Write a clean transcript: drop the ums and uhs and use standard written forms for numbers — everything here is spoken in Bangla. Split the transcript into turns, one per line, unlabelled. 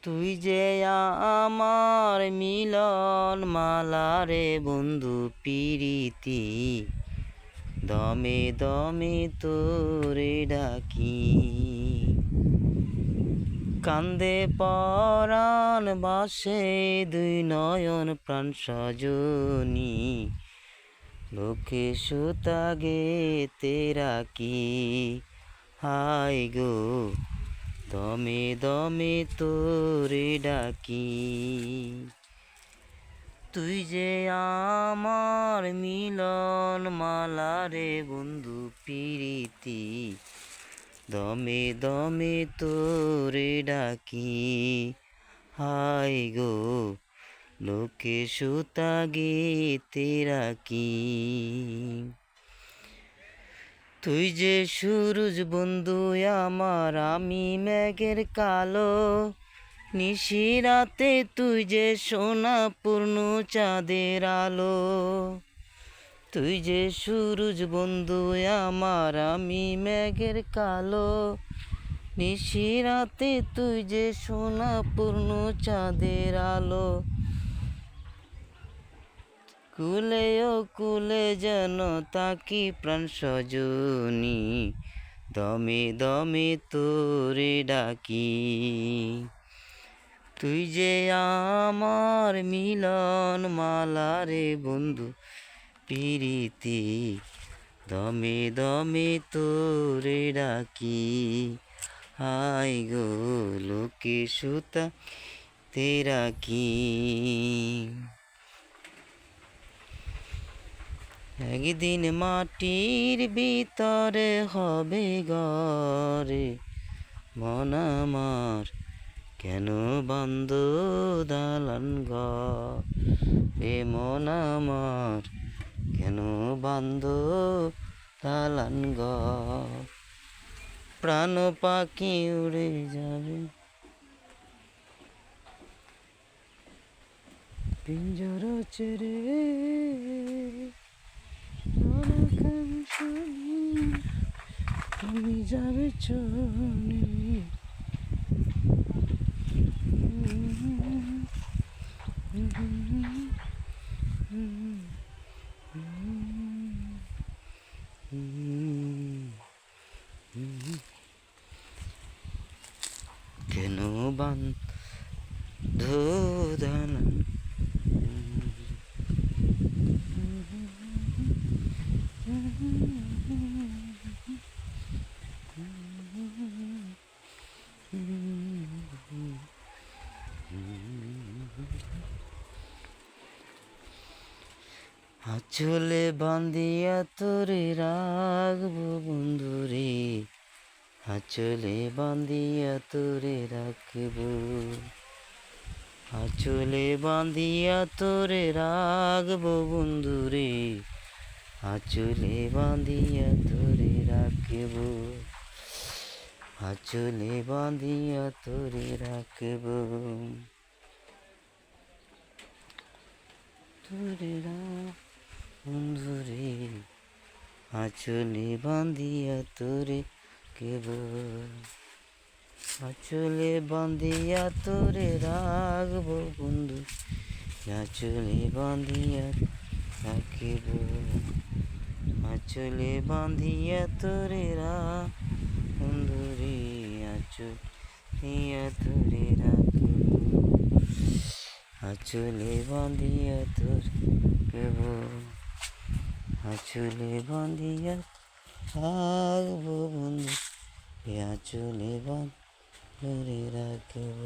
তুই যে আমার মিলন মালা রে বন্ধু পিরিতি দমে দমে তোরে ডাকি কান্দে পরাণ বাসে দুই নয়ন প্রাণ সজনী লোকে সুতাগে তেরা কি হাই গো দমে দমে তোরে ডাকি তুই যে আমার মিলন মালা রে বন্ধু পিরিতি দমে দমে তোরে ডাকি হাই গো লোকে সুতাগে তেরা কি তুই যে সূরজ বন্ধু আমার আমি মেঘের কালো নিশিরাতে তুই যে সোনা পূর্ণ চাঁদের আলো তুই যে সূরজ বন্ধু আমার আমি মেঘের কালো নিশিরাতে তুই যে সোনা পূর্ণ চাঁদের আলো কুলে ও কুলে যেন তাকি প্রাণ সজনী দমে দমে তোরে ডাকি তুই যে আমার মিলন মালা রে বন্ধু পিরিতি দমে দমে তোরে ডাকি হাই গো লোকে সুতা তেরা কি একদিন মাটির ভিতরে হবে ঘরে মন আমার কেন বন্ধ দালান ঘর এ মন আমার কেন বন্ধ দালান ঘর প্রাণ পাখি উড়ে যাবে পিঞ্জর ছেড়ে তুমি যাবে চলে কেন বন্ধ দালান আঁচলে বান্ধিয়া তোরে রাখবো বন্ধুরে আঁচলে বান্ধিয়া তোরে রাখবো আঁচলে বান্ধিয়া তোরে রাখবো বন্ধুরে আঁচলে বান্ধিয়া তোরে রাখবো আঁচলে বাঁধিয়া তোরে রাখব তোরে বন্ধুরে আঁচলে বাঁধিয়া তোরে কেব আঁচলে বাঁধিয়া তোরে রাখব বন্ধু আঁচলে বাঁধিয়া রাখব আঁচলে বাঁধিয়া তোরে বন্ধুরে আঁচলিয়া তোরে রাখব আঁচলে বাঁধিয়া তোর কেব আঁচলে বাঁধিয়া রাখব বন্ধু আঁচলে বাঁধরে রাখব।